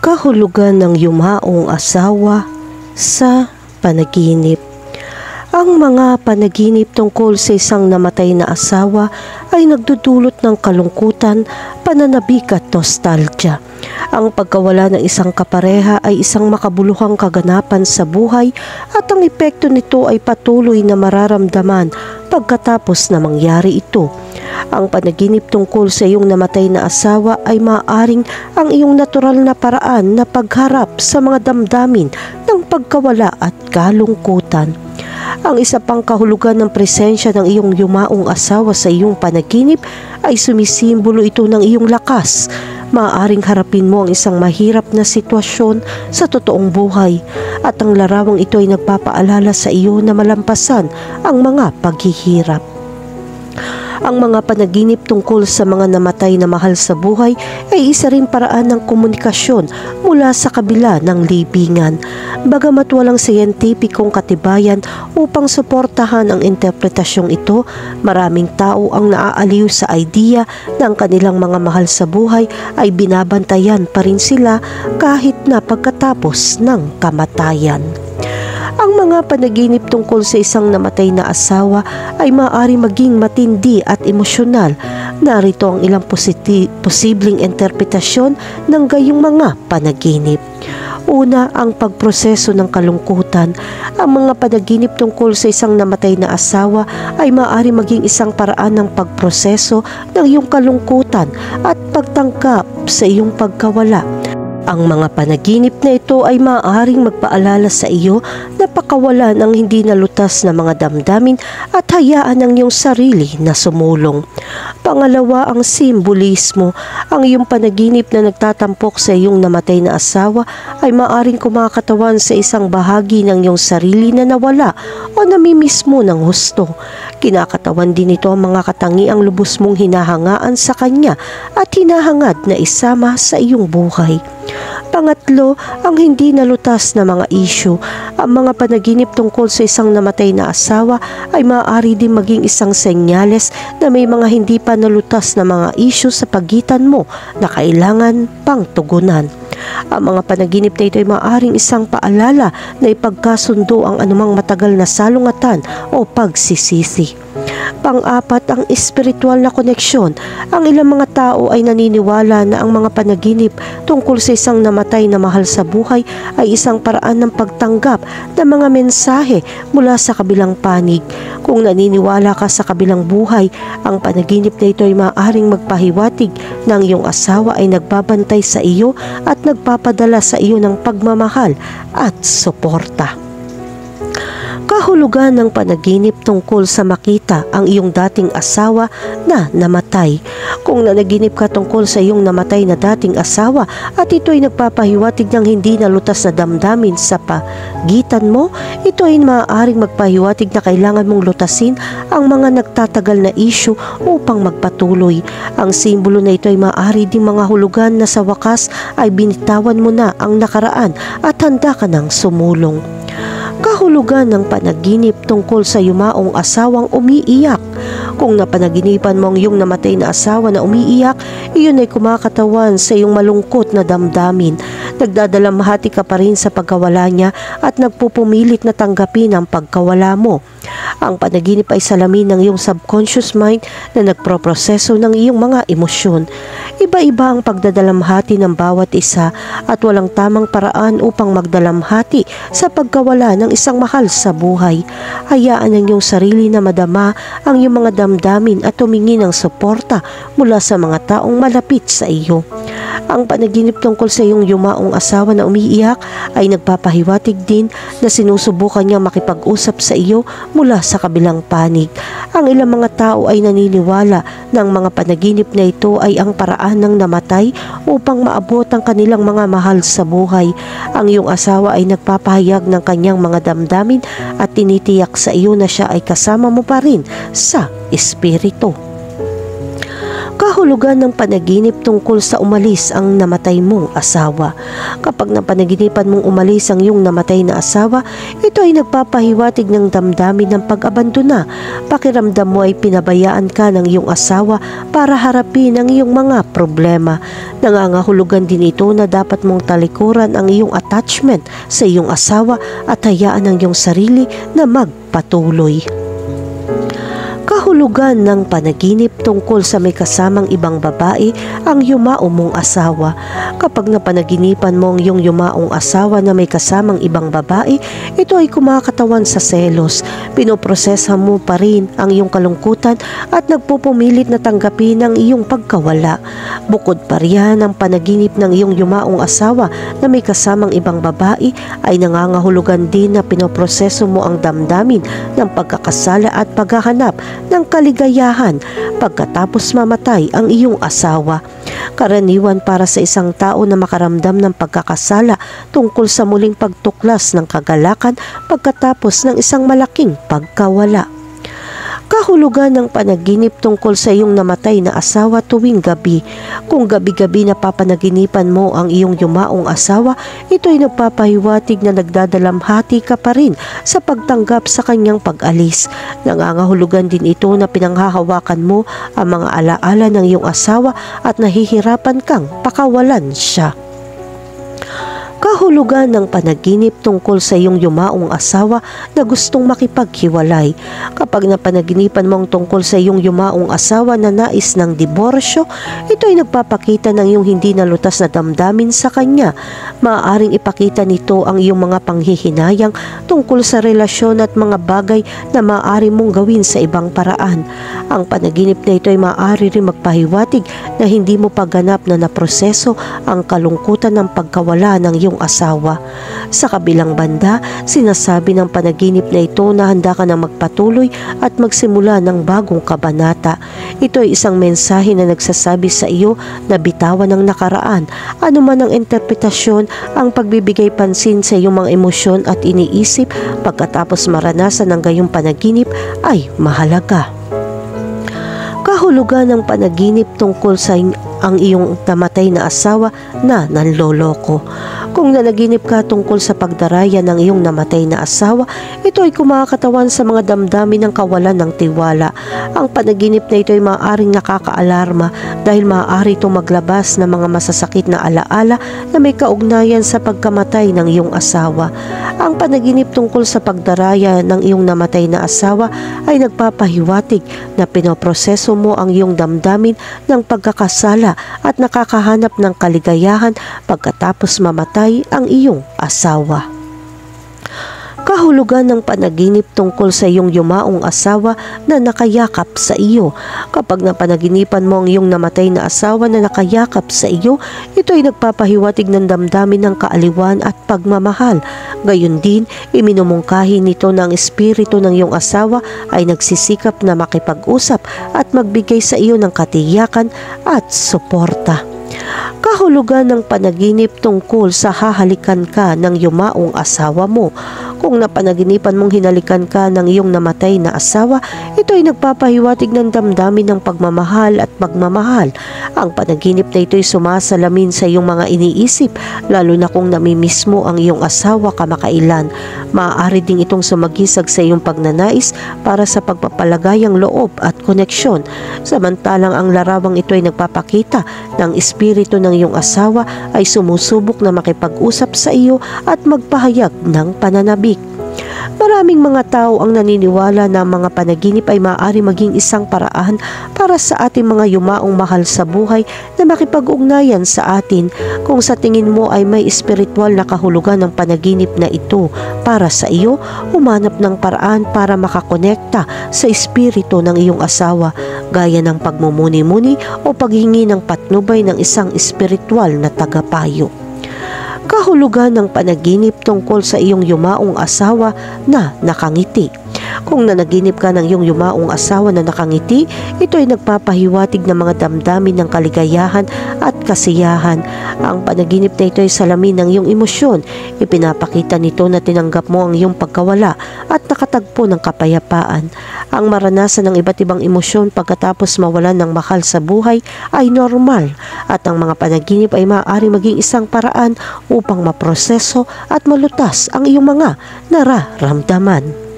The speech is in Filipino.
Kahulugan ng yumaong asawa sa panaginip. Ang mga panaginip tungkol sa isang namatay na asawa ay nagdudulot ng kalungkutan, pananabik at nostalgia. Ang pagkawala ng isang kapareha ay isang makabuluhang kaganapan sa buhay at ang epekto nito ay patuloy na mararamdaman pagkatapos na mangyari ito. Ang panaginip tungkol sa iyong namatay na asawa ay maaaring ang iyong natural na paraan na pagharap sa mga damdamin ng pagkawala at kalungkutan. Ang isa pang kahulugan ng presensya ng iyong yumaong asawa sa iyong panaginip ay sumisimbolo ito ng iyong lakas. Maaaring harapin mo ang isang mahirap na sitwasyon sa totoong buhay at ang larawang ito ay nagpapaalala sa iyo na malampasan ang mga paghihirap. Ang mga panaginip tungkol sa mga namatay na mahal sa buhay ay isa ring paraan ng komunikasyon mula sa kabila ng libingan. Bagamat walang siyentipikong katibayan upang suportahan ang interpretasyong ito, maraming tao ang naaaliw sa idea ng kanilang mga mahal sa buhay ay binabantayan pa rin sila kahit na pagkatapos ng kamatayan. Ang mga panaginip tungkol sa isang namatay na asawa ay maaari maging matindi at emosyonal. Narito ang ilang posibleng interpretasyon ng gayong mga panaginip. Una, ang pagproseso ng kalungkutan. Ang mga panaginip tungkol sa isang namatay na asawa ay maaari maging isang paraan ng pagproseso ng iyong kalungkutan at pagtangkap sa iyong pagkawala. Ang mga panaginip na ito ay maaaring magpaalala sa iyo na pakawalan ang hindi nalutas na mga damdamin at hayaan ang iyong sarili na sumulong. Pangalawa, ang simbolismo. Ang iyong panaginip na nagtatampok sa iyong namatay na asawa ay maaaring kumakatawan sa isang bahagi ng iyong sarili na nawala o namimiss mo ng husto. Kinakatawan din ito ang mga katangiang lubos mong hinahangaan sa kanya at hinahangad na isama sa iyong buhay. Pangatlo, ang hindi nalutas na mga isyu. Ang mga panaginip tungkol sa isang namatay na asawa ay maaari din maging isang senyales na may mga hindi pa nalutas na mga isyu sa pagitan mo na kailangan pang tugunan. Ang mga panaginip na ito ay maaaring isang paalala na ipagkasundo ang anumang matagal na salungatan o pagsisisi. Pang-apat, ang espiritual na koneksyon. Ang ilang mga tao ay naniniwala na ang mga panaginip tungkol sa isang namatay na mahal sa buhay ay isang paraan ng pagtanggap ng mga mensahe mula sa kabilang panig. Kung naniniwala ka sa kabilang buhay, ang panaginip na ito ay maaaring magpahiwatig na ang iyong asawa ay nagbabantay sa iyo at nagpapadala sa iyo ng pagmamahal at suporta. Kahulugan ng panaginip tungkol sa makita ang iyong dating asawa na namatay. Kung nanaginip ka tungkol sa iyong namatay na dating asawa at ito ay nagpapahiwatig ng hindi nalutas na damdamin sa pagitan mo, ito ay maaaring magpahiwatig na kailangan mong lutasin ang mga nagtatagal na issue upang magpatuloy. Ang simbolo na ito ay maaari ding mga hulugan na sa wakas ay binitawan mo na ang nakaraan at handa ka ng sumulong. Kahulugan ng panaginip tungkol sa yumaong asawang umiiyak. Kung napanaginipan mo ang iyong namatay na asawa na umiiyak, iyon ay kumakatawan sa iyong malungkot na damdamin. Nagdadalamhati ka pa rin sa pagkawala niya at nagpupumilit na tanggapin ang pagkawala mo. Ang panaginip ay salamin ng iyong subconscious mind na nagproproseso ng iyong mga emosyon. Iba-iba ang pagdadalamhati ng bawat isa at walang tamang paraan upang magdalamhati sa pagkawala ng isang mahal sa buhay. Hayaan ang iyong sarili na madama ang iyong mga damdamin at humingi ng suporta mula sa mga taong malapit sa iyo. Ang panaginip tungkol sa iyong yumaong asawa na umiiyak ay nagpapahiwatig din na sinusubukan niya makipag-usap sa iyo mula sa kabilang panig. Ang ilang mga tao ay naniniwala na ang mga panaginip na ito ay ang paraan ng namatay upang maabot ang kanilang mga mahal sa buhay. Ang iyong asawa ay nagpapahayag ng kanyang mga damdamin at tinitiyak sa iyo na siya ay kasama mo pa rin sa espiritu. Kahulugan ng panaginip tungkol sa umalis ang namatay mong asawa. Kapag napanaginipan mong umalis ang iyong namatay na asawa, ito ay nagpapahiwatig ng damdamin ng pag-abandona. Pakiramdam mo ay pinabayaan ka ng iyong asawa para harapin ang iyong mga problema. Nangangahulugan din ito na dapat mong talikuran ang iyong attachment sa iyong asawa at hayaan ang iyong sarili na magpatuloy. Kahulugan ng panaginip tungkol sa may kasamang ibang babae ang yumao mong asawa. Kapag napanaginipan mo ang iyong yumaong asawa na may kasamang ibang babae, ito ay kumakatawan sa selos. Pinoprosesa mo pa rin ang iyong kalungkutan at nagpupumilit na tanggapin ang iyong pagkawala. Bukod pa riyan, ang panaginip ng iyong yumaong asawa na may kasamang ibang babae ay nangangahulugan din na pinoproseso mo ang damdamin ng pagkakasala at paghahanap ng kaligayahan pagkatapos mamatay ang iyong asawa. Karaniwan para sa isang tao na makaramdam ng pagkakasala tungkol sa muling pagtuklas ng kagalakan pagkatapos ng isang malaking pagkawala. Kahulugan ng panaginip tungkol sa iyong namatay na asawa tuwing gabi. Kung gabi-gabi napapanaginipan mo ang iyong yumaong asawa, ito ay nagpapahiwatig na nagdadalamhati ka pa rin sa pagtanggap sa kanyang pag-alis. Nangangahulugan din ito na pinanghahawakan mo ang mga alaala ng iyong asawa at nahihirapan kang pakawalan siya. Kahulugan ng panaginip tungkol sa iyong yumaong asawa na gustong makipaghiwalay. Kapag napanaginipan mo ang tungkol sa iyong yumaong asawa na nais ng diborsyo, ito ay nagpapakita ng iyong hindi nalutas na damdamin sa kanya. Maaaring ipakita nito ang iyong mga panghihinayang tungkol sa relasyon at mga bagay na maaari mong gawin sa ibang paraan. Ang panaginip na ito ay maaari rin magpahiwatig na hindi mo paganap na naproseso ang kalungkutan ng pagkawala ng iyong asawa. Sa kabilang banda, sinasabi ng panaginip na ito na handa ka na magpatuloy at magsimula ng bagong kabanata. Ito ay isang mensahe na nagsasabi sa iyo na bitawan ang nakaraan. Ano man ang interpretasyon, ang pagbibigay pansin sa iyong mga emosyon at iniisip pagkatapos maranasan ng gayong panaginip ay mahalaga. Kahulugan ng panaginip tungkol sa ang iyong namatay na asawa na nanloloko. Kung nanaginip ka tungkol sa pagdaraya ng iyong namatay na asawa, ito ay kumakatawan sa mga damdamin ng kawalan ng tiwala. Ang panaginip na ito ay maaaring nakakaalarma dahil maaari itong maglabas ng mga masasakit na alaala na may kaugnayan sa pagkamatay ng iyong asawa. Ang panaginip tungkol sa pagdaraya ng iyong namatay na asawa ay nagpapahiwatig na pinoproseso mo ang iyong damdamin ng pagkakasala at nakakahanap ng kaligayahan pagkatapos mamatay ang iyong asawa. Kahulugan ng panaginip tungkol sa iyong yumaong asawa na nakayakap sa iyo. Kapag napanaginipan mo ang iyong namatay na asawa na nakayakap sa iyo, ito ay nagpapahiwatig ng damdamin ng kaaliwan at pagmamahal. Gayon din, iminumungkahi nito na ang espiritu ng iyong asawa ay nagsisikap na makipag-usap at magbigay sa iyo ng katiyakan at suporta. Kahulugan ng panaginip tungkol sa hahalikan ka ng yumaong asawa mo. Kung napanaginipan mong hinalikan ka ng iyong namatay na asawa, ito ay nagpapahiwatig ng damdamin ng pagmamahal at pagmamahal. Ang panaginip na ito ay sumasalamin sa iyong mga iniisip, lalo na kung namimiss mo ang iyong asawa kamakailan. Maaari ding itong sumagisag sa iyong pagnanais para sa pagpapalagayang loob at koneksyon. Samantalang ang larawang ito ay nagpapakita ng espiritu ng iyong asawa ay sumusubok na makipag-usap sa iyo at magpahayag ng pananabik. Maraming mga tao ang naniniwala na mga panaginip ay maaari maging isang paraan para sa ating mga yumaong mahal sa buhay na makipag-ugnayan sa atin. Kung sa tingin mo ay may espiritual na kahulugan ng panaginip na ito para sa iyo, humanap ng paraan para makakonekta sa espiritu ng iyong asawa, gaya ng pagmumuni-muni o paghingi ng patnubay ng isang espiritual na tagapayo. Kahulugan ng panaginip tungkol sa iyong yumaong asawa na nakangiti. Kung nanaginip ka ng iyong yumaong asawa na nakangiti, ito ay nagpapahiwatig ng mga damdamin ng kaligayahan at kasiyahan. Ang panaginip na ito ay salamin ng iyong emosyon. Ipinapakita nito na tinanggap mo ang iyong pagkawala at nakatagpo ng kapayapaan. Ang maranasan ng iba't ibang emosyon pagkatapos mawalan ng mahal sa buhay ay normal, at ang mga panaginip ay maaari maging isang paraan upang maproseso at malutas ang iyong mga nararamdaman.